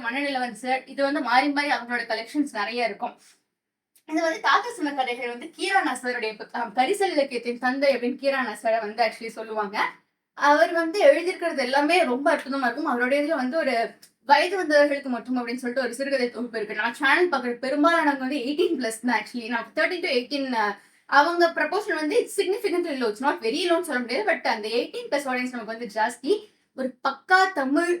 மனநிலவன் sir. இது வந்து மாறி மாறி அவங்களோட கலெக்ஷன்ஸ் நெறைய இருக்கும். இது வந்து தாத்தா சொன்ன கதைகள் வந்து கீரானா சாருடைய புத்தகம். கரிசல் இலக்கியத்தின் தந்தை அப்படின்னு கீரானா சார வந்து ஆக்சுவலி சொல்லுவாங்க. அவர் வந்து எழுதியிருக்கிறது எல்லாமே ரொம்ப அற்புதமா இருக்கும். அவருடைய இதுல வந்து ஒரு வயது வந்தவர்களுக்கு மட்டும் அப்படின்னு சொல்லிட்டு ஒரு சிறுகதை தொகுப்பு இருக்கு. நான் சேனல் பார்க்குற பெரும்பாலானவங்க வந்து 18+ தான் ஆக்சுவலி. நான் 13 to 18 அவங்க ப்ரொபோஷன் வந்து significantly low. It's not very லோன்னு சொல்ல முடியாது. பட் அந்த 18+ ஆடியன்ஸ் நமக்கு வந்து ஜாஸ்தி. ஒரு பக்கா தமிழ்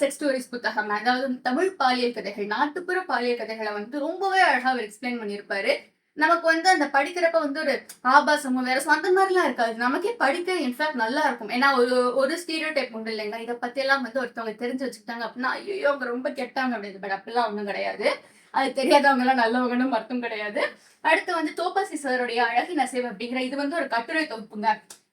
செக்ஸ் ஸ்டோரிஸ் புத்தகம். அதாவது தமிழ் பாலியல் கதைகள், நாட்டுப்புற பாலியல் கதைகளை வந்து ரொம்பவே அழகா அவர் எக்ஸ்பிளைன் பண்ணியிருப்பாரு. நமக்கு வந்து அந்த படிக்கிறப்ப வந்து ஒரு ஆபாசமும் வேற அந்த மாதிரிலாம் இருக்காது. நமக்கே படிக்க இன்ஃபேக்ட் நல்லா இருக்கும். ஏன்னா ஒரு ஒரு ஸ்டீரியோ டைப் உண்டு இல்லைங்க. இத பத்தியெல்லாம் வந்து ஒருத்தவங்க தெரிஞ்சு வச்சுக்கிட்டாங்க அப்படின்னா, ஐயய்யோ! அவங்க ரொம்ப கெட்டவங்க அப்படின்னு. பட் அப்படிலாம் ஒண்ணும் கிடையாது. அது தெரியாதவங்க எல்லாம் நல்லவங்கன்னு அர்த்தம் கிடையாது. அடுத்து வந்து தோப்பசி சாருடைய அழகின் அசைவு அப்படிங்கிற இது வந்து ஒரு கட்டுரை தொகுப்புங்க.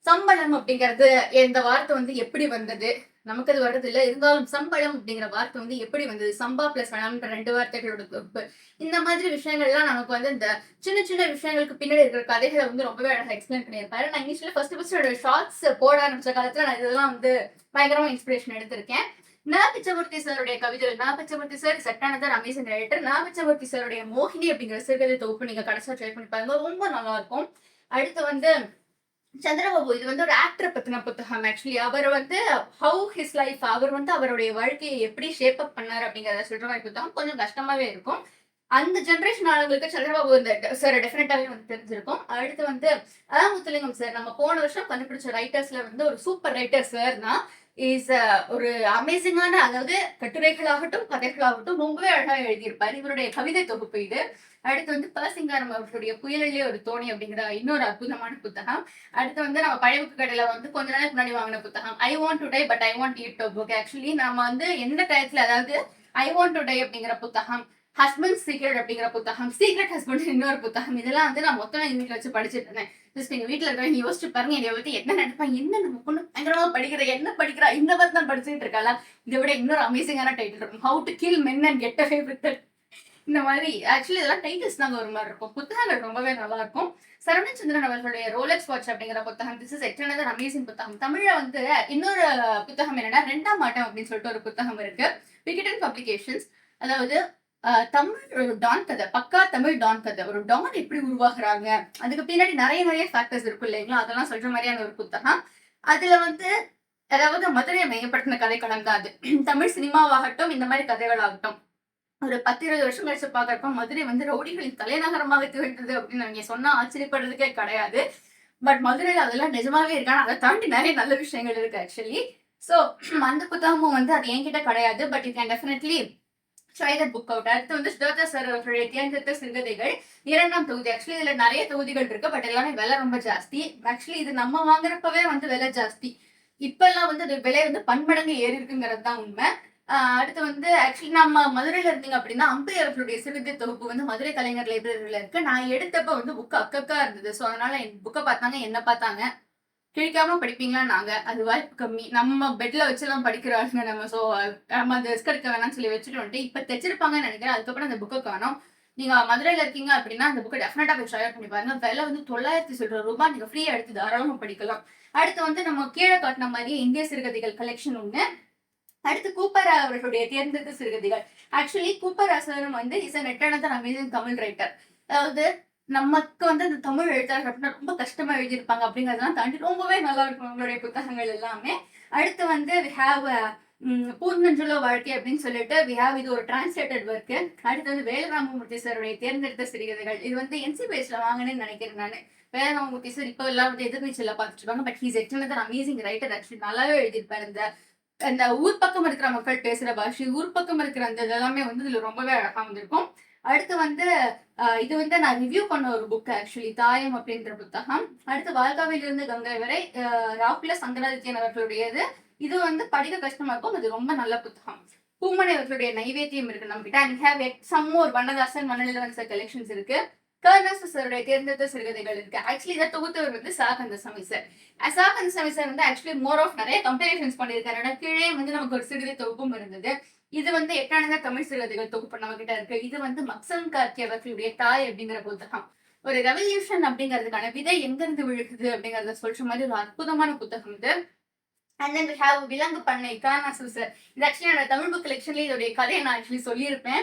சம்பளம் அப்படிங்கிறது இந்த வார்த்தை வந்து எப்படி வந்தது? நமக்கு அது வர்றது இல்ல. இருந்தாலும் சம்பளம் அப்படிங்கிற வார்த்தை வந்து எப்படி வந்தது? சம்பா பிளஸ் பணம்ன்ற 2 வார்த்தைகளோட தொகுப்பு. இந்த மாதிரி விஷயங்கள்லாம் நமக்கு வந்து இந்த சின்ன சின்ன விஷயங்களுக்கு பின்னாடி இருக்கிற கதைகளை வந்து ரொம்பவே அழகா எக்ஸ்பிளைன் பண்ணியிருப்பாரு. நான் இங்கிலீஷ்ல ஃபர்ஸ்ட் என்னோட ஷார்ட்ஸ் போட ஆரம்பிச்ச காலத்துல நான் இதெல்லாம் வந்து பயங்கரமா இன்ஸ்பிரேஷன் எடுத்திருக்கேன். நா. பிச்சமூர்த்தி சாருடைய கவிதைகள். நா. பிச்சமூர்த்தி சார் சட்டானதர் அமேசிங் ரைட்டர். நா. பிச்சமூர்த்தி சாருடைய மோகினி அப்படிங்கிற சிறுகதை தொகுப்பு நீங்க கடைசியா ட்ரை பண்ணி பாருங்க. ரொம்ப நல்லா இருக்கும். அடுத்து வந்து சந்திரபாபு இது வந்து ஒரு ஆக்டரை பத்தின புத்தகம் ஆக்சுவலி. அவர் வந்து ஹவு ஹிஸ் லைஃப் அவர் வந்து அவருடைய வாழ்க்கையை எப்படி ஷேப் அப் பண்ணாரு அப்படிங்கிறத சொல்ற மாதிரி புத்தகம். கொஞ்சம் கஷ்டமாவே இருக்கும். அந்த ஜெனரேஷன் ஆளுங்களுக்கு சந்திரபாபு இந்த சார் டெஃபினட்டாவே வந்து தெரிஞ்சிருக்கும். அடுத்து வந்து முத்துலிங்கம் சார். நம்ம போன வருஷம் கண்டுபிடிச்ச ரைட்டர்ஸ்ல வந்து ஒரு சூப்பர் ரைட்டர் சார் தான். இஸ் ஒரு அமேசிங்கான அதாவது கட்டுரைகளாகட்டும், கதைகளாகட்டும் ரொம்பவே அழகா எழுதியிருப்பாரு. இவருடைய கவிதை தொகுப்பு இது. அடுத்து வந்து பசிங்காரம் அவர்களுடைய புயலிலே ஒரு தோணி அப்படிங்கிற இன்னொரு அற்புதமான புத்தகம். அடுத்து வந்து நம்ம பழைய புக்கு கடையில வந்து கொஞ்ச நாளைக்கு முன்னாடி வாங்கின புத்தகம். I want to tie but I want eat book. Actually நம்ம வந்து எந்த டயத்துல அதாவது ஐ வாண்ட் டு டை அப்படிங்கிற புத்தகம், ஹஸ்பண்ட் சீக்ரெட் அப்படிங்கிற புத்தகம், சீக்ரெட் ஹஸ்பண்ட் இன்னொரு புத்தகம், இதெல்லாம் வந்து நான் மொத்தம் எங்க வீட்டுல வச்சு படிச்சுட்டு இருந்தேன். ஜஸ்ட் எங்க வீட்டுல இருக்கிறவங்க யோசிச்சு பாருங்க என்னை பத்தி என்ன நினைப்பாங்க, என்ன நம்ம பொண்ணு பயங்கரமா படிக்கிற, என்ன படிக்கிறா, இந்த மாதிரி தான் படிச்சுட்டு இருக்காளா. இதை விட இன்னொரு அமேசிங்கான டைட்டில் இருக்கும். How to kill men and get away with. இந்த மாதிரி ஆக்சுவலி இதெல்லாம் டைட்டில்ஸ் தாங்க ஒரு மாதிரி இருக்கும். புத்தகங்கள் ரொம்பவே நல்லா இருக்கும். சரவணச்சந்திரன் அவர்களுடைய ரோலெக்ஸ் வாட்ச் அப்படிங்கிற புத்தகம். திஸ் இஸ் எக்ஸ்ட்ரா அமேசிங் புத்தகம். தமிழ்ல வந்து இன்னொரு புத்தகம் என்னன்னா 2ஆம் ஆட்டம் அப்படின்னு சொல்லிட்டு ஒரு புத்தகம் இருக்கு. விகடன் பப்ளிகேஷன்ஸ். அதாவது தமிழ் ஒரு டான் கதை, பக்கா தமிழ் டான் கதை. ஒரு டான் எப்படி உருவாகுறாங்க, அதுக்கு பின்னாடி நிறைய நிறைய ஃபேக்டர்ஸ் இருக்கும் இல்லைங்களா, அதெல்லாம் சொல்ற மாதிரியான ஒரு புத்தகம். அதுல வந்து அதாவது மதுரையை மையப்படுத்தின கதைக்களம் தான் அது. தமிழ் சினிமாவாகட்டும் இந்த மாதிரி கதைகள் ஆகட்டும் ஒரு 10-20 வருஷம் கழிச்சு பாக்குறப்ப மதுரை வந்து ரவுடிகளின் தலைநகரமாக திகழ்ந்தது அப்படின்னு நீங்க சொன்னா ஆச்சரியப்படுறதுக்கே கிடையாது. பட் மதுரையில அதெல்லாம் நிஜமாவே இருக்கு. ஆனா அதை தாண்டி நிறைய நல்ல விஷயங்கள் இருக்கு ஆக்சுவலி. சோ அந்த புத்தகமும் வந்து அது என்கிட்ட கிடையாது. But you can definitely try that book out. அடுத்து வந்து சுஜாதா சார் அவர்களுடைய தேர்ந்தெடுத்த சிறுகதைகள் 2ஆம் தொகுதி. ஆக்சுவலி இதுல நிறைய தொகுதிகள் இருக்கு. பட் எல்லாமே விலை ரொம்ப ஜாஸ்தி. ஆக்சுவலி இது நம்ம வாங்குறப்பவே வந்து விலை ஜாஸ்தி. இப்ப எல்லாம் வந்து அது விலை வந்து பன்மடங்கு ஏறி இருக்குங்கிறது தான் உண்மை. அடுத்து வந்து ஆக்சுவலி நம்ம மதுரையில இருந்தீங்க அப்படின்னா அம்பை அவர்களுடைய சிறுகதை தொகுப்பு வந்து மதுரை கலைஞர் லைப்ரரியில இருக்கு. நான் எடுத்தப்ப வந்து புக் அக்கக்கா இருந்தது. ஸோ அதனால என் புக்கை பார்த்தாங்க, என்ன பார்த்தாங்க, கிழிக்காம படிப்பீங்களா நாங்க, அது வாய்ப்பு கம்மி. நம்ம பெட்ல வச்சுலாம் படிக்கிற ஆளுங்க நம்ம. ஸோ நம்ம அந்த ரிஸ்க் எடுக்க வேணாம்னு சொல்லி வச்சுட்டு வந்துட்டு இப்ப தைச்சிருப்பாங்கன்னு நினைக்கிறேன். அதுக்கப்புறம் அந்த புக்கை காணோம். நீங்க மதுரையில இருக்கீங்க அப்படின்னா அந்த புக்கை டெஃபினட்டா போய் ட்ரை பண்ணி பாருங்க. விலை வந்து 900 சொல்ற ரூபாய். நீங்க ஃப்ரீயா எடுத்து தாராளமா படிக்கலாம். அடுத்து வந்து நம்ம கீழே காட்டின மாதிரியே இந்திய சிறுகதைகள் கலெக்ஷன் ஒண்ணு. அடுத்து கூப்பரா அவர்களுடைய தேர்ந்தெடுத்த சிறுகதைகள். ஆக்சுவலி கூப்பரா சாரும் வந்து is an eternal amazing Tamil writer. அதாவது நமக்கு வந்து அந்த தமிழ் எழுத்தாளர் அப்படின்னா ரொம்ப கஷ்டமா எழுதியிருப்பாங்க அப்படிங்கறதெல்லாம் தாண்டி ரொம்பவே நல்லா இருக்கும் அவங்களுடைய புத்தகங்கள் எல்லாமே. அடுத்து வந்து வி ஹாவ் பூர்ணஞ்சுலோ வாழ்க்கை அப்படின்னு சொல்லிட்டு வி ஹாவ் இது ஒரு டிரான்ஸ்லேட்டட் ஒர்க். அடுத்து வந்து வேலராமமூர்த்தி சாருடைய தேர்ந்தெடுத்த சிறுகதைகள். இது வந்து என்சிபிஎஸ்ல வாங்கினேன்னு நினைக்கிறேன் நான். வேலராமமூர்த்தி சார் இப்போ எல்லாம் வந்து எதிர்நீச்சல பார்த்துட்டு இருப்பாங்க. But he's external amazing writer. Actually நல்லாவே எழுதியிருப்பாரு. அந்த ஊர் பக்கம் இருக்கிற மக்கள் பேசுற பாஷை, ஊர் பக்கம் இருக்கிற அந்த இதெல்லாமே வந்து இதுல ரொம்பவே அழகா வந்திருக்கும். அடுத்து வந்து இது வந்து நான் ரிவ்யூ பண்ண ஒரு புக் ஆக்சுவலி, தாயம் அப்படின்ற புத்தகம். அடுத்து வாழ்காவிலிருந்து கங்கை வரை ராகுல சங்கராதித்யன் அவர்களுடையது. இது வந்து படிக்க கஷ்டமா இருக்கும், இது ரொம்ப நல்ல புத்தகம். பூமணி அவர்களுடைய நைவேத்தியம் இருக்கு நம்ம கிட்ட. And have some more Vannadasan மணலிவன்ச கலெக்ஷன்ஸ் இருக்கு. கர்ணாசு சாருடைய தேர்ந்தெடுத்த சிறுகதைகள் இருக்கு. ஆக்சுவலி இதை தொகுத்தவர் வந்து சாகந்த சமிசர். சாகந்த சமிசர் வந்து ஆக்சுவலி மோர் ஆஃப் நிறைய கம்பேரிசன்ஸ் பண்ணியிருக்காரு. கீழே வந்து நமக்கு ஒரு சிறுகதை தொகுப்பும் இருந்தது. இது வந்து எட்டானந்த தமிழ் சிறுகதைகள் தொகுப்பு நம்ம கிட்ட இருக்கு. இது வந்து மக்சன் கார்கி அவர்களுடைய தாய் அப்படிங்கிற புத்தகம். ஒரு ரெவல்யூஷன் அப்படிங்கிறதுக்கான விதை எங்கிருந்து விழுகுது அப்படிங்கறத சொல்ற மாதிரி ஒரு அற்புதமான புத்தகம் இது. அண்ட் தென் வி ஹேவ் விலங்கு பண்ணை கானாசு சார். இது ஆக்சுவலி என்னோட தமிழ் புக் கலெக்ஷன்ல இதோடைய கதையை நான் ஆக்சுவலி சொல்லியிருப்பேன்.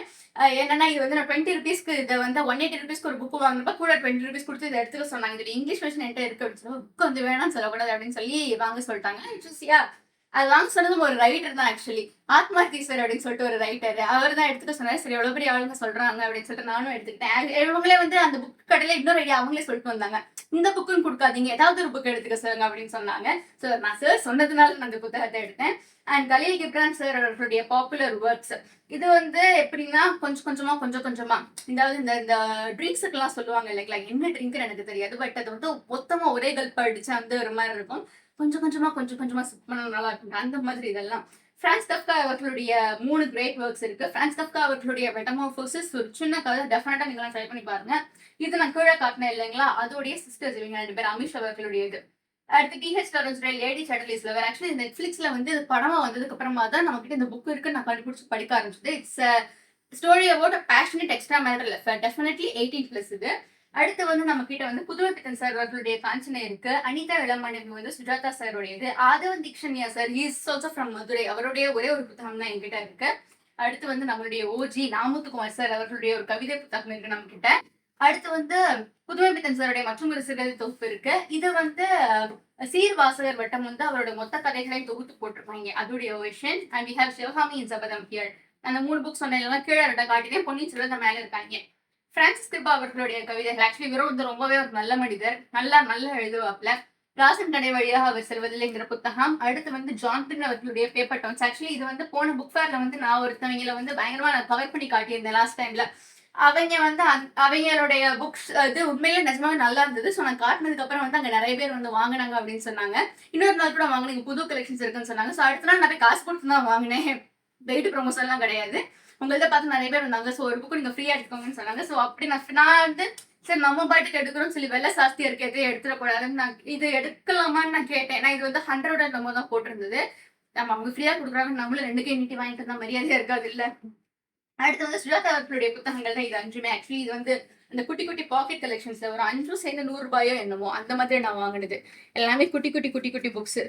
என்னன்னா இது வந்து நான் 20 ருபீஸ்க்கு இதை வந்து 180 ருபீஸ்க்கு ஒரு புக் வாங்கினப்ப கூட 20 ருபீஸ் கொடுத்து இதை எடுத்துக்க சொன்னாங்க. இதோட இங்கிலீஷ் வெர்ஷன் என்கிட்ட இருக்கு அப்படின்னு சொல்லி புக் வந்து வேணாம்னு சொல்லக்கூடாது அப்படின்னு சொல்லி வாங்க சொல்லிட்டாங்க. இட்ஸியா அது வாங்க சொன்னதும் ஒரு ரைட்டர் தான் ஆக்சுவலி ஆத்மார்த்தி சார் அப்படின்னு சொல்லிட்டு ஒரு ரைட்டர். அவர் தான் எடுத்துக்க சொன்னார். சரி எவ்வளவு பெரிய ஆளுங்க சொல்றாங்க அப்படின்னு சொல்லிட்டு நானும் எடுத்துக்கிட்டேன். இவங்களே வந்து அந்த புக் கடையில இன்னொரு ஐடியா அவங்களே சொல்லிட்டு வந்தாங்க, இந்த புக்குன்னு கொடுக்காதீங்க, ஏதாவது ஒரு புக் எடுத்துக்க சொல்லுங்க அப்படின்னு சொன்னாங்க. ஸோ நான் சார் சொன்னதுனால நான் அந்த புத்தகத்தை எடுத்தேன். அண்ட் கலீல் கிப்ரான் சார் அவர்களுடைய பாப்புலர் ஒர்க்ஸ் இது வந்து எப்படின்னா கொஞ்சம் கொஞ்சமா இதாவது இந்த ட்ரிங்க்ஸுக்கு எல்லாம் சொல்லுவாங்க இல்லைங்களா, என்ன ட்ரிங்க்னு எனக்கு தெரியாது, பட் அது வந்து மொத்தமா ஒரே கல்பா அடிச்சு அந்த ஒரு மாதிரி இருக்கும். கொஞ்சம் கொஞ்சமா சிப் பண்ண நல்லா இருக்கும் அந்த மாதிரி. இதெல்லாம் பிரான்ஸ் கஃப்கா அவர்களுடைய 3 கிரேட் ஒர்க்ஸ் இருக்கு. பிரான்ஸ் கஃப்கா அவர்களுடைய மெட்டமார்போசிஸ் ஒரு சின்ன கதை, டெஃபினட்டா நீங்க ட்ரை பண்ணி பாருங்க. இது நான் கீழே காட்டினேன் இல்லைங்களா, அதோடைய சிஸ்டர்ஸ் இவங்க 2 பேர், அமிஷ் அவர்களுடைய இது. அடுத்து டிஹெச் லாரன்ஸ் லேடி சட்டலிஸ்ல வேற ஆக்சுவலி நெட்ஃபிளிக்ஸ்ல வந்து இது படமா வந்ததுக்கு அப்புறமா தான் நம்ம கிட்ட இந்த புக் இருக்கு நான் கண்டுபிடிச்சு படிக்க ஆரம்பிச்சது. It's story about passionate extra marital affair, definitely 18+ இது. அடுத்து வந்து நம்ம கிட்ட வந்து புதுவப்பித்தன் சார் அவர்களுடைய காஞ்சனை இருக்கு. அனிதா இளமணி வந்து சுஜாதா சாரோடையது. Aadhavan Deekshanya sir is also from Madurai, அவருடைய ஒரே ஒரு புத்தகம் தான் என்கிட்ட இருக்கு. அடுத்து வந்து நம்மளுடைய ஓஜி நாமுத்துக்குமார் சார் அவர்களுடைய ஒரு கவிதை புத்தகம் இருக்கு நம்ம கிட்ட. அடுத்து வந்து புதுமைப்பித்தன் சாருடைய மற்றும் ஒரு சிறுகதை தொகுப்பு இருக்கு. இது வந்து சீர்வாசகர் வட்டம் வந்து அவரோட மொத்த கதைகளையும் தொகுத்து போட்டிருப்பாங்க, அதோடைய version. And we have Sivagamiyin Sabatham here. அந்த 3 புக்ஸ் சொன்னேன் கீழே காட்டினேன். பொன்னியின் செல்வன் மேல இருக்காங்க. பிரான்சிஸ் கிருபா அவர்களுடைய கவிதைகள் ஆக்சுவலி இவரும் வந்து ரொம்பவே ஒரு நல்ல மனிதர், நல்லா எழுதுவாப்ல. ராசன் கடை வழியாக அவர் செல்வதில்லைங்கிற புத்தகம். அடுத்து வந்து ஜான்சன் அவர்களுடைய பேப்பர் டவுன்ஸ். ஆக்சுவலி இது வந்து போன புக் ஃபேர்ல வந்து நான் ஒருத்தவங்களை வந்து பயங்கரமா நான் கவர் பண்ணி காட்டியிருந்தேன் லாஸ்ட் டைம்ல. அவங்க வந்து அவங்களுடைய புக்ஸ் இது உண்மையிலே நிஜமாவே நல்லா இருந்தது. ஸோ நான் காட்டினதுக்கு அப்புறம் வந்து அங்கே நிறைய பேர் வந்து வாங்கினாங்க அப்படின்னு சொன்னாங்க. இன்னொரு நாள் கூட வாங்கினீங்க புது கலெக்ஷன்ஸ் இருக்குன்னு சொன்னாங்க. ஸோ அடுத்த நாள் நிறைய காசு கொடுத்து தான் வாங்கினேன், வெயிட் ப்ரொமோஷன்லாம் கிடையாது. உங்கள்கிட்ட பார்த்து நிறைய பேர் வந்தாங்க. ஸோ ஒரு புக்கு நீங்கள் ஃப்ரீயாக எடுத்துக்கோங்கன்னு சொன்னாங்க. ஸோ அப்படி நான் வந்து சரி நம்ம பாட்டுக்கு எடுக்கிறோம்னு சொல்லி வெள்ளை ஜாஸ்தியாக இருக்க எதையும் எடுத்துடக்கூடாதுன்னு நான் இது எடுக்கலாமான்னு நான் கேட்டேன். நான் இது வந்து 100 நம்ம தான் போட்டிருந்தது. நம்ம அவங்க ஃப்ரீயாக கொடுக்குறாங்க, நம்மளும் 2 நீட்டி வாங்கிட்டு தான் மரியாதையாக இருக்காது இல்லை. அடுத்து வந்து சுஜாதா அவர்களுடைய புத்தகங்கள் தான் இது 5மே. ஆக்சுவலி இது வந்து அந்த குட்டி குட்டி பாக்கெட் கலெக்ஷன்ஸ்ல ஒரு 5 சேர்ந்து 100 ரூபாயோ என்னமோ அந்த மாதிரி நான் வாங்கினது. எல்லாமே குட்டி குட்டி புக்ஸ்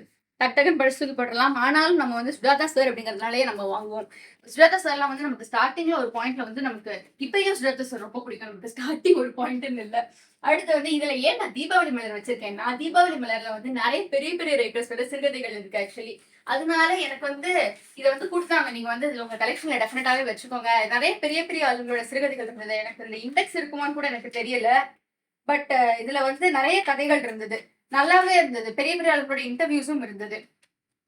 டக்குன்னு படிச்சு போடலாம். ஆனாலும் நம்ம வந்து சுஜாதா சார் அப்படிங்கிறதுனாலே நம்ம வாங்குவோம். சுஜாதா சார்லாம் வந்து நமக்கு ஸ்டார்டிங்ல ஒரு பாயிண்ட்ல வந்து நமக்கு இப்பயும் சுஜாதா சார் ரொம்ப பிடிக்கும். நமக்கு ஸ்டார்டிங் ஒரு பாயிண்ட்னு இல்லை. அடுத்து வந்து இதுல ஏன் நான் தீபாவளி மலர் வச்சிருக்கேன்னா, தீபாவளி மலர்ல வந்து நிறைய பெரிய ரைட்டர்ஸோட சிறுகதைகள் இருக்கு ஆக்சுவலி. அதனால எனக்கு வந்து இதை வந்து கொடுத்தாங்க, நீங்க வந்து இதுல உங்க கலெக்ஷன்ல டெஃபினட்டாவே வச்சுக்கோங்க. நிறைய பெரிய ஆளுங்களோட சிறுகதைகள் இருந்தது. எனக்கு இந்த இண்டெக்ஸ் இருக்குமான்னு கூட எனக்கு தெரியல. பட் இதுல வந்து நிறைய கதைகள் இருந்தது, நல்லாவே இருந்தது. பெரிய ஆளுங்களோட இன்டர்வியூஸும் இருந்தது.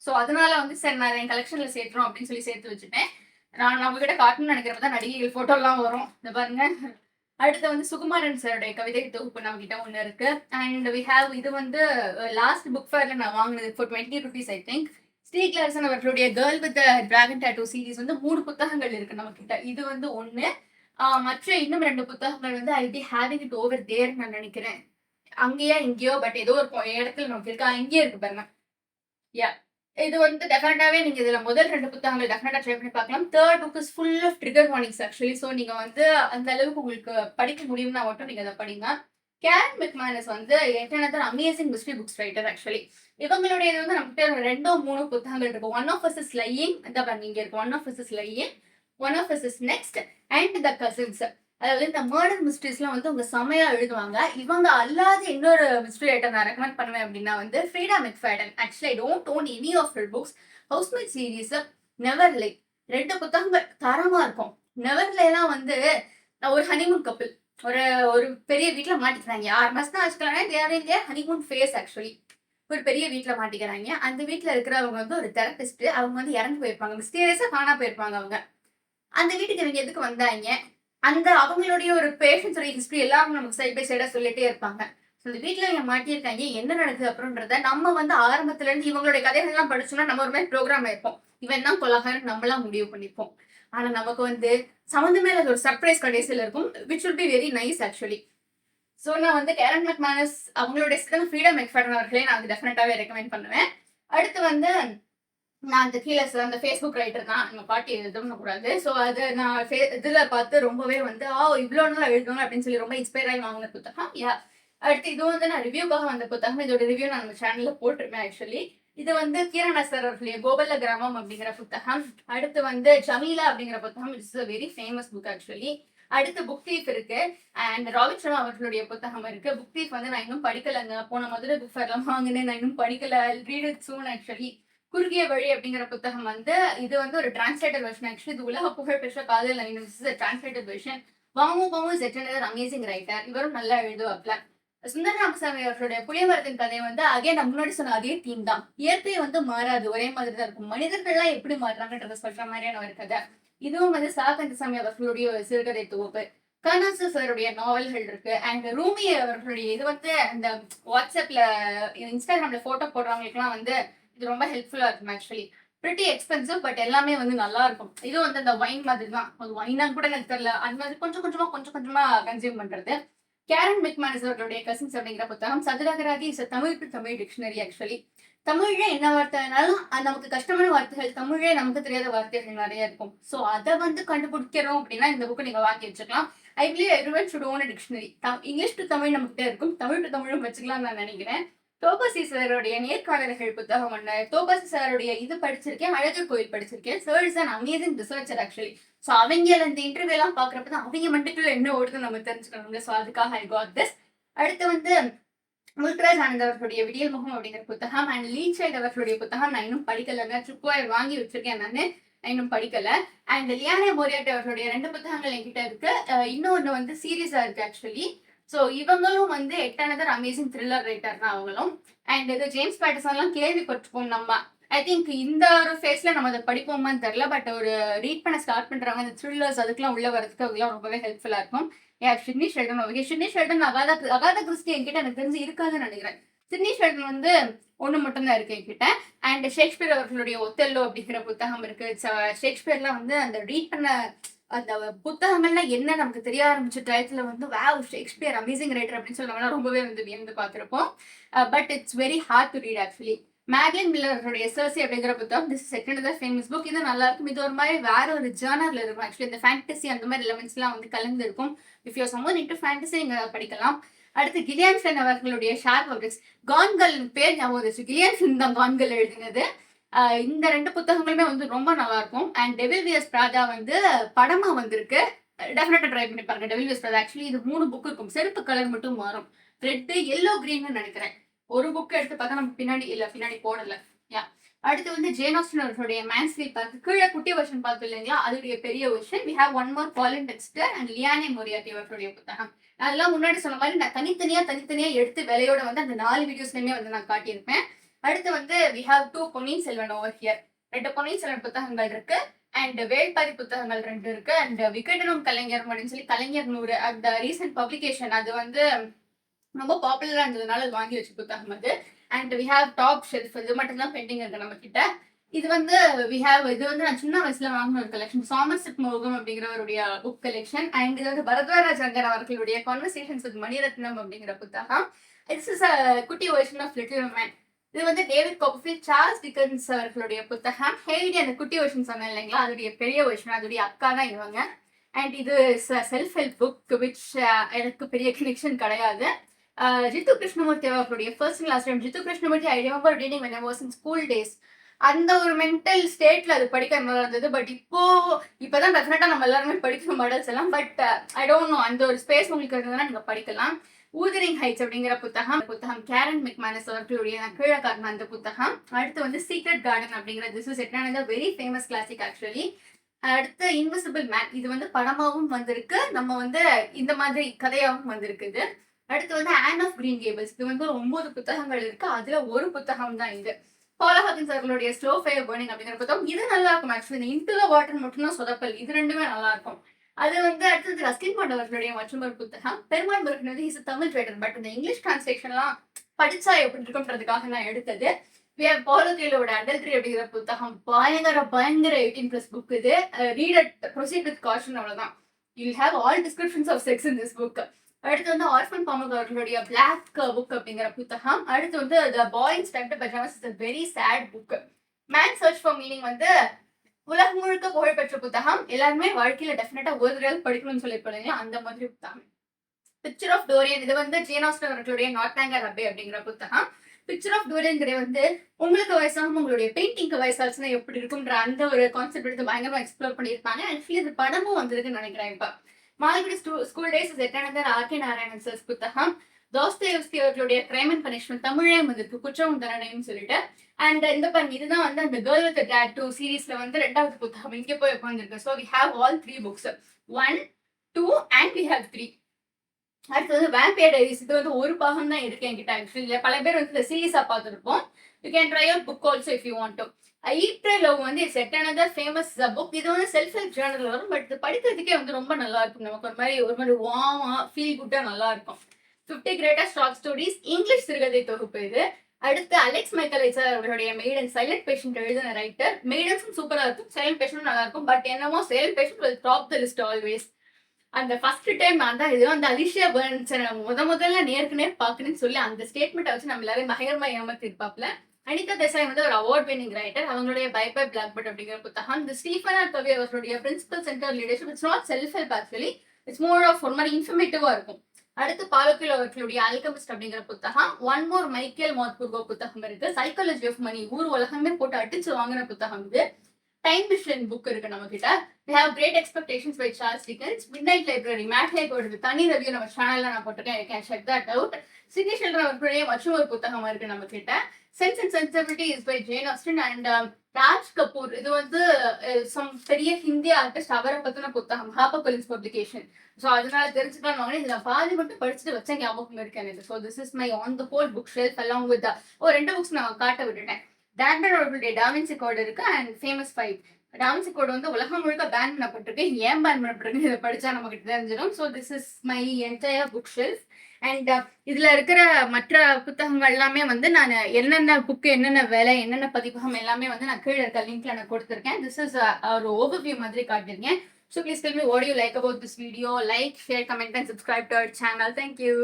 ஸோ அதனால வந்து சரி நான் என் கலெக்ஷன்ல சேர்த்துறோம் அப்படின்னு சொல்லி சேர்த்து வச்சுட்டேன். நான் நம்ம கிட்ட காட்டணும்னு நினைக்கிறப்ப நடிகைகள் போட்டோ எல்லாம் வரும். இந்த பாருங்க. அடுத்து வந்து சுகுமாரன் சாருடைய கவிதை தொகுப்பு நம்ம கிட்ட ஒண்ணு இருக்கு. அண்ட் வி ஹேவ் இது வந்து லாஸ்ட் புக் ஃபேர்ல நான் வாங்கினது ஃபார் 20 rupees ஐ திங்க். ஸ்ரீ கிளார்சன் அவர்களுடைய girl with dragon tattoo series வந்து 3 புத்தகங்கள் இருக்கு நம்ம கிட்ட. இது வந்து ஒண்ணு. மற்ற இன்னும் 2 புத்தகங்கள் வந்து I be having it over there நான் நினைக்கிறேன். அங்கேயா இங்கேயோ பட் ஏதோ ஒரு இடத்துல நமக்கு இருக்கு. அங்கேயே இருக்கு பாருங்க. யா இது வந்து டெஃபினட்டாவே நீங்க இதுல முதல் 2 புத்தகங்கள் டெஃபினட்டா ட்ரை பண்ணி பார்க்கலாம். Third book is full of trigger warnings actually. So நீங்க வந்து அந்த அளவுக்கு உங்களுக்கு படிக்க முடியும்னா மட்டும் நீங்க அதை படிங்க. கேரன் மெக்மானஸ் வந்து என்னது amazing mystery books writer actually. இவங்களுடைய இது வந்து நம்மகிட்ட 2-3 புத்தகங்கள் இருக்கு. One of us is lying, இந்த இங்க இருக்கு. One of us is lying, one of us is next and the cousins. அதாவது இந்த மர்டர் மிஸ்ட்ரிஸ்லாம் வந்து அவங்க செமையா எழுதுவாங்க. இவங்க அல்லாத இன்னொரு மிஸ்ட்ரி ரைட்டர் நான் ரெக்கமெண்ட் பண்ணுவேன் அப்படின்னா வந்து Freida McFadden. Actually I don't own any of her books. Housemate series, never lie 2 புத்தகங்கள் தரமா இருக்கும். நெவர்லேலாம் வந்து ஒரு ஹனிமூன் கப்பிள் ஒரு பெரிய வீட்டுல மாட்டிக்கிறாங்க. 6 மாசம் தான் வச்சுக்கலாம். ஹனிமூன் ஃபேஸ் ஆக்சுவலி ஒரு பெரிய வீட்டுல மாட்டிக்கிறாங்க. அந்த வீட்டுல இருக்கிறவங்க வந்து ஒரு தெரபிஸ்ட். அவங்க வந்து இறந்து போயிருப்பாங்க, மிஸ்டீரியஸா காணா போயிருப்பாங்க. அவங்க அந்த வீட்டுக்கு இவங்க எதுக்கு வந்தாங்க, அந்த அவங்களுடைய ஒரு பேஷன்ஸோட ஹிஸ்டரி எல்லாம் நமக்கு சைட் பை சைடா சொல்லிட்டே இருப்பாங்க. இந்த வீட்டுல இவங்க மாட்டியிருக்காங்க, என்ன நடக்குது அப்படின்றத நம்ம வந்து ஆரம்பத்துல இருந்து இவங்களுடைய கதைகள் எல்லாம் படிச்சோம்னா நம்ம ஒரு மாதிரி ப்ரோக்ராம் ஆயிருப்போம். இவன் தான் கொலகாரன் நம்மளாம் முடிவு பண்ணிப்போம். ஆனா நமக்கு வந்து சம்மந்தமே இல்லாத ஒரு சர்ப்ரைஸ் கடைசியில் இருக்கும், which will be very nice actually. So நான் வந்து கேரன் மெக்மானஸ் அவங்களுடைய ஃப்ரீடா மெக்ஃபேடன் அவர்களே நான் வந்து டெஃபினட்டாவே ரெக்கமெண்ட் பண்ணுவேன். அடுத்து வந்து நான் அந்த கீழே அந்த ஃபேஸ்புக் ரைட்டர் தான், நம்ம பாட்டி எழுதணும் கூடாது. ஸோ அது நான் இதுல பார்த்து ரொம்பவே வந்து இவ்வளோ நாள் எழுதணும் அப்படின்னு சொல்லி ரொம்ப இன்ஸ்பயர் ஆகி வாங்கின புத்தகம். அடுத்து இது வந்து நான் ரிவ்யூக்காக வந்த புத்தகம். இதோட ரிவ்யூ நான் நம்ம சேனல்ல போட்டிருப்பேன் ஆக்சுவலி. இது வந்து கீரனசர் அவர்களுடைய கோபல்ல கிராமம் அப்படிங்கிற புத்தகம். அடுத்து வந்து ஜமீலா அப்படிங்கிற புத்தகம். It's a very famous book actually. அடுத்து புக் தீஃப் இருக்கு அண்ட் ராபின் சர்மா அவர்களுடைய புத்தகம் இருக்கு. புக் தீஃப் வந்து நான் இன்னும் படிக்கலங்க. போன மதுரை புக் ஃபேர்ல வாங்கினேன், நான் இன்னும் படிக்கல. Read it soon actually. குறுகிய வழி அப்படிங்கிற புத்தகம் வந்து இது வந்து ஒரு டிரான்ஸ்லேட்டட் வெர்ஷன் ஆக்சுவலி. இது உலக புகழ்பெற்ற காதல் டிரான்ஸ்லேட்டட் வெர்ஷன். வாமு பாமு இஸ் அமேசிங் ரைட்டர். இவரும் நல்லா எழுதுவாப்ல. சுந்தர ராமசாமி அவர்களுடைய புளியமரத்தின் கதை வந்து அகைன் நான் முன்னாடி சொன்ன அதே தீம் தான். இயற்கை வந்து மாறாது, ஒரே மாதிரி தான் இருக்கும். மனிதர்கள்லாம் எப்படி மாறுறாங்கன்றத சொல்ற மாதிரியான ஒரு கதை. இதுவும் வந்து சாகந்தசாமி அவர்களுடைய ஒரு சிறுகதை தொகுப்பு. கர்னாசு சாருடைய நாவல்கள் இருக்கு அண்ட் ரூமி அவர்களுடைய இது வந்து அந்த வாட்ஸ்அப்ல இன்ஸ்டாகிராம்ல போட்டோ போடுறவங்களுக்குலாம் வந்து இது ரொம்ப ஹெல்ப்ஃபுல்லா இருக்கும் ஆக்சுவலி. பிரிட்டி எக்ஸ்பென்சிவ் பட் எல்லாமே வந்து நல்லா இருக்கும். இதுவும் வந்து அந்த வைன் மாதிரி தான். அது வைனான்னு கூட எனக்கு தெரியல. அது மாதிரி கொஞ்சம் கொஞ்சமா கன்சியூம் பண்றது. கேரன் மெக்மானஸ் அவர்களுடைய கசின்ஸ் அப்படிங்கிற புத்தகம். Sathurakarathi is Tamil to Tamil dictionary actually. தமிழ்ல என்ன வார்த்தைனாலும் நமக்கு கஷ்டமான வார்த்தைகள், தமிழே நமக்கு தெரியாத வார்த்தைகள் நிறைய இருக்கும். ஸோ அதை வந்து கண்டுபிடிக்கிறோம் அப்படின்னா இந்த புக்கு நீங்க வாங்கி வச்சுக்கலாம். I believe everyone should own dictionary. English to Tamil நமக்கிட்ட இருக்கும், தமிழ் டு தமிழும் வச்சுக்கலாம் நான் நினைக்கிறேன். தோபாசி சாருடைய நேர்காணல்கள் புத்தகம் ஒண்ணு. தோபாசி சாருடைய இது படிச்சிருக்கேன், அழகர் கோயில் படிச்சிருக்கேன். Sir is an amazing researcher actually. So அவங்க அந்த இன்டர்வியூ எல்லாம் பாக்குறப்ப தான் அவங்க மண்டிக்குள்ள என்ன ஓடுது நம்ம தெரிஞ்சுக்கணும். ஸோ அதுக்காக ஐ காட் திஸ். அடுத்து வந்து முல்கராஜ் ஆனந்த் அவர்களுடைய விடியல் முகம் அப்படிங்கிற புத்தகம் அண்ட் லீச்சைட் அவர்களுடைய புத்தகம் நான் இன்னும் படிக்கலங்க. ட்ரிப்வாயர் வாங்கி வச்சிருக்கேன், நான் இன்னும் படிக்கல. அண்ட் லியானே மோரியாட்டி அவர்களுடைய 2 புத்தகங்கள் என்கிட்ட இருக்கு. இன்னொன்னு வந்து சீரியஸா இருக்கு ஆக்சுவலி. ஸோ இவங்களும் வந்து எட்டானதர் அமேசிங் த்ரில்லர் ரைட்டர் தான் அவங்களும். அண்ட் இது ஜேம்ஸ் பேட்டர்சன்லாம் கேள்விப்பட்டிருப்போம் நம்ம. ஐ திங்க் இந்த ஒரு ஃபேஸ்ல நம்ம அதை படிப்போமான்னு தெரியல. பட் ஒரு ரீட் பண்ண ஸ்டார்ட் பண்றவங்க இந்த த்ரில்லர்ஸ் அதுக்கெல்லாம் உள்ள வரதுக்கு அதெல்லாம் ரொம்பவே ஹெல்ப்ஃபுல்லா இருக்கும். Sidney Sheldon. Okay, Sidney Sheldon Agatha Christie என்கிட்ட எனக்கு தெரிஞ்சு இருக்காதுன்னு நினைக்கிறேன். சிட்னி ஷெல்டன் வந்து ஒண்ணு மட்டும் தான் இருக்கு என்கிட்ட. அண்ட் ஷேக்ஸ்பியர் அவர்களுடைய ஒத்தெல்லோ அப்படிங்கிற புத்தகம் இருக்கு. ஷேக்ஸ்பியர்லாம் வந்து அந்த ரீட் பண்ண அந்த புத்தகங்கள்ல என்ன நமக்கு தெரிய ஆரம்பிச்ச டயத்துல வந்து வாவ் ஷேக்ஸ்பியர் அமேசிங் ரைட்டர் அப்படின்னு சொல்லி ரொம்பவே வந்து வியந்து பார்த்திருப்போம். But it's very hard to read actually. Madeline மில்லருடைய சர்சி அப்படிங்கிற புத்தகம். திஸ் செகண்ட் தான் ஃபேமஸ் புக். இது நல்லா இருக்கும். இது ஒரு மாதிரி வேற ஒரு ஜேர்னர்ல இருக்கும் ஆக்சுவலி. இந்த ஃபேண்டசி அந்த மாதிரி எலமெண்ட்ஸ் எல்லாம் வந்து கலந்து இருக்கும். If you summon into fantasy நீங்க படிக்கலாம். அடுத்து கிலியான் ஃபிளின் அவர்களுடைய ஷார்ப் ஆப்ஜெக்ட்ஸ். கான்கள் பேர் ஞாபகம் வச்சு. கிலியான் ஃபிளின் தான் கான்கள் எழுதினது. இந்த 2 புத்தகங்களுமே வந்து ரொம்ப நல்லா இருக்கும். அண்ட் டெவில் வியர்ஸ் பிராதா வந்து படமா வந்திருக்கு. டெஃபினட்டா ட்ரை பண்ணி பாருங்க. டெவில் வியர்ஸ் பிராதா ஆக்சுவலி இது 3 புக் இருக்கும். செருப்பு கலர் மட்டும் மாறும். ரெட், எல்லோ, கிரீன் நினைக்கிறேன். ஒரு புக் எடுத்து பார்த்தா நம்ம பின்னாடி போடல. யா. அடுத்து வந்து ஜேன் ஆஸ்டின் அவர்களுடைய மேன்ஸ்லீப் பார்த்து கீழே குட்டி வெர்ஷன் பார்த்து இல்லைங்களா, அதோடைய பெரிய version. We have one more Colin Dexter and Liane Moriarty அவர்களுடைய புத்தகம். அதெல்லாம் முன்னாடி சொன்ன மாதிரி நான் தனித்தனியா எடுத்து விலையோட வந்து அந்த 4 வீடியோஸ்லயுமே வந்து நான் காட்டியிருப்பேன். அடுத்து வந்து we have 2 Ponniyin Selvan over here. 2 Ponniyin Selvan புத்தகங்கள் இருக்கு அண்ட் வேள்பாரி புத்தகங்கள் 2 இருக்கு. அண்ட் விகடனும் கலைஞர் அப்படின்னு சொல்லி கலைஞர் 100 அந்த ரீசெண்ட் பப்ளிகேஷன் அது வந்து ரொம்ப பாப்புலரா இருந்ததுனால வாங்கி வச்ச புத்தகம் அது. And we have top shelf. இது மட்டும் தான் பெண்டிங் இருக்கு நம்ம கிட்ட. இது வந்து இது வந்து நான் சின்ன வயசுல வாங்கின ஒரு கலெக்ஷன். சாமர்செட் மோகம் அப்படிங்கிறவருடைய புக் கலெக்ஷன். அண்ட் இது வந்து பரத்வாராஜ் அங்கர் அவர்களுடைய கான்வர்சேஷன்ஸ் வித் மணிரத்னம் அப்படிங்கிற புத்தகம். இட்ஸ் இஸ் குட்டி வெர்ஷன் ஆஃப் லிட்டில் மேன். இது வந்து டேவிட் காப்பர்ஃபீல்ட் சார்ல்ஸ் டிக்கன்ஸ் அவர்களுடைய புத்தகம். ஹெய்டி அந்த குட்டி வெர்ஷன் சொன்னேன் இல்லைங்களா, அதோடைய பெரிய வெர்ஷன், அதோடைய அக்கா தான் இவங்க. அண்ட் இது செல்ஃப் ஹெல்ப் புக் விச் எனக்கு பெரிய கனெக்ஷன் கிடையாது. ஜித்து கிருஷ்ணமூர்த்தி அவர்களுடைய first and last time. Jiddu Krishnamurti I remember reading when I was in school days. அந்த ஒரு மென்டல் ஸ்டேட்ல அது படிக்க நல்லா இருந்தது. பட் இப்பதான் டெஃபினட்டா நம்ம எல்லாருமே படிக்கணும் மாடல்ஸ் எல்லாம். பட் ஐ டோன்ட் நோ, அந்த ஒரு ஸ்பேஸ் உங்களுக்கு இருந்ததுன்னா நீங்க படிக்கலாம். ஊதரிங் ஹைட்ஸ் அப்படிங்கிற புத்தகம் கேரன் மெக்மானஸ் அவர்களுடைய கீழே காட்டின அந்த புத்தகம். அடுத்து வந்து சீக்ரெட் கார்டன் அப்படிங்கிற this is very famous classic actually. அடுத்து இன்விசிபிள் மேன். இது வந்து படமாவும் வந்திருக்கு, நம்ம வந்து இந்த மாதிரி கதையாவும் வந்திருக்குது. அடுத்து வந்து ஆன் ஆஃப் கிரீன் கேபிள்ஸ். இது வந்து 9 புத்தகங்கள் இருக்கு, அதுல ஒரு புத்தகம் தான் இது. பாலா ஹாக்கின்ஸ் அவர்களுடைய ஸ்லோ ஃபயர் பர்னிங் அப்படிங்கிற புத்தகம். இது நல்லா இருக்கும் ஆக்சுவலி. இன்டு தி வாட்டர் மட்டும்தான் சொதப்பல், இது ரெண்டுமே நல்லா இருக்கும். அது வந்து அடுத்தது ரஸ்கின் பாண்ட் அவர்களுடைய மற்றொரு புத்தகம். பெருமாள் முருகன் வந்து இஸ் தமிழ் ரைட்டர். பட் இந்த இங்கிலீஷ் டிரான்ஸ்லேஷன்லாம் படிச்சா எப்படி இருக்குன்றதுக்காக நான் எடுத்தது. பாலோ கேலோட அடல்ட்ரி அப்படிங்கிற புத்தகம் பயங்கர 18+ புக். இது read at proceed with caution, அவ்வளவுதான். You have all descriptions of sex in this book. அடுத்து வந்து ஆர்ஃபன் பாமக் அவர்களுடைய பிளாக் புக் அப்படிங்கிற புத்தகம். அடுத்து வந்து the boy in striped pyjamas is a very sad book. Man search for meaning வந்து உலகம் முழுக்க புகழ்பெற்ற புத்தகம். எல்லாருமே வாழ்க்கையில டெஃபினட்டா ஒரு தடவை படிக்கணும்னு சொல்லி போறீங்களா, அந்த மாதிரி புத்தகம். Picture of Dorian. இது வந்து ஜேன் ஆஸ்டன் அவர்களுடைய நார்த் ஆங்கர் அபே அப்படிங்கிற புத்தகம். பிக்சர் ஆஃப் டோரியன் கிரே வந்து உங்களுக்கு வயசாகும் உங்களுடைய பெயிண்டிங்க்கு வயசாச்சுன்னா எப்படி இருக்கும்ன்ற அந்த ஒரு கான்செப்ட் எடுத்து பயங்கரமா எக்ஸ்ப்ளோர் பண்ணியிருப்பாங்க. ஆக்சுவலி இது படமும் வந்திருக்குன்னு நினைக்கிறேன். இப்ப மால்குடி ஸ்கூல் டேஸ் செட் ஆனது ஆர்.கே. நாராயணன் சார் புத்தகம். தோஸ்தோயெவ்ஸ்கி அவர்களுடைய கிரைம் அண்ட் பனிஷ்மெண்ட் தமிழே வந்திருக்கு, குற்றமும் தண்டனையும் சொல்லிட்டு. அண்ட் இந்த பாருங்க, இதுதான் வந்து அந்த கேர்ள் வித் டாட்டூ சீரீஸ்ல வந்து 2வது புத்தகம் இங்க போய் உட்காந்துருக்கு. So we have all 3 books, 1, 2 and we have 3. அடுத்து வந்து வேம்பியர் டைரிஸ். இது வந்து ஒரு பாகம் தான் இருக்கு என்கிட்ட. ஆக்சுவலி பல பேர் வந்து இந்த சீரீஸா பார்த்துருப்போம். You can try out book also if you want to. Eat love வந்து செட் ஆனதர் ஃபேமஸ் புக். இது வந்து செல்ஃப் ஹெல்ப் ஜேர்னல் வரும். பட் இது படிக்கிறதுக்கே வந்து ரொம்ப நல்லா இருக்கும். நமக்கு ஒரு மாதிரி வார்மா ஃபீல் குட்டா நல்லா இருக்கும். 50 கிரேட்டஸ்ட் ஷார்ட் ஸ்டோரிஸ் இங்கிலீஷ் சிறுகதை தொகுப்பு இது. அடுத்து அலெக்ஸ் மைக்கேலைசர் அவருடைய மெய்டன் சைலண்ட் பேஷண்ட் எழுதின ரைட்டர். மெய்டன்ஸும் சூப்பரா இருக்கும், சைலண்ட் பேஷண்டும் நல்லா இருக்கும். பட் என்னமோ silent patient will top the list always. அந்த ஃபர்ஸ்ட் டைம் அந்த இது வந்து அலிஷியா பர்ன்ஸை முதல்ல நேருக்கு நேர் பார்க்கணும்னு சொல்லி அந்த ஸ்டேட்மெண்ட்டை வச்சு நம்ம எல்லாரும் பயங்கரமா ஏமாத்திருப்பாப்ல. அனிதா தேசாய் வந்து ஒரு அவார்ட் வினிங் ரைட்டர். அவங்களுடைய பை பை பிளாக்பர்ட் அப்படிங்கிற புத்தகம். இந்த ஸ்டீஃபன் ஆர் கவி அவர்களுடைய principle centre leadership. It's not self help actually, it's more of ஒரு மாதிரி இன்ஃபர்மேட்டிவா இருக்கும். அடுத்து பாலோக்கில் அவர்களுடைய ஆல்கமிஸ்ட் அப்படிங்கிற புத்தகம். ஒன் மோர் மைக்கேல் மார்புர்கோ புத்தகம் இருக்கு. சைக்காலஜி ஆஃப் மணி, ஊர் உலகமே போட்டு அடிச்சு வாங்கின புத்தகம் இது. டைம் மிஷன் புக் இருக்கு நம்ம கிட்ட. We have great expectations by Charles Dickens. Midnight Library, mad library தனி ரிவ்யூ நம்ம சேனல்ல நான் போட்டிருக்கேன். You can check that out. Sidney Sheldon அவர்களுடைய மற்றும் ஒரு புத்தகம் இருக்கு நம்ம கிட்ட. Sense and sensibility is by Jane Austen and Raj Kapoor. இது வந்து சம் பெரிய ஹிந்தி ஆர்டிஸ்ட், அவரை பத்தின புத்தகம், ஹார்பர் கொலின்ஸ் பப்ளிகேஷன். ஸோ அதனால தெரிஞ்சுக்கலாம் வாங்க. இதுல பாதி மட்டும் படிச்சுட்டு வச்ச ஞாபகம் இருக்கு எனக்கு. So this is my on the whole book shelf along with 2 books நான் காட்ட விட்டுட்டேன். டேண்டன் அவர்களுடைய டாவின்சி கோட் இருக்கு அண்ட் ஃபேமஸ் 5. டாவின்சி கோட் வந்து உலகம் முழுக்க பேன் பண்ணப்பட்டிருக்கு. ஏன் பேன் பண்ணப்பட்டிருக்கு இதை படிச்சா நமக்கு தெரிஞ்சிடும். So this is my entire book shelf. And இதுல இருக்கிற மற்ற புத்தகங்கள் எல்லாமே வந்து நான் என்னென்ன புக்கு, என்னென்ன வேலை, என்னென்ன பதிப்பகம் எல்லாமே வந்து நான் கீழே இருக்க லிங்க்ல நான் கொடுத்துருக்கேன். திஸ் இஸ் ஒரு ஓவர்வியூ மாதிரி காட்டியிருக்கேன். So please tell me what do you like about this video. Like, share, comment and subscribe to our channel. Thank you.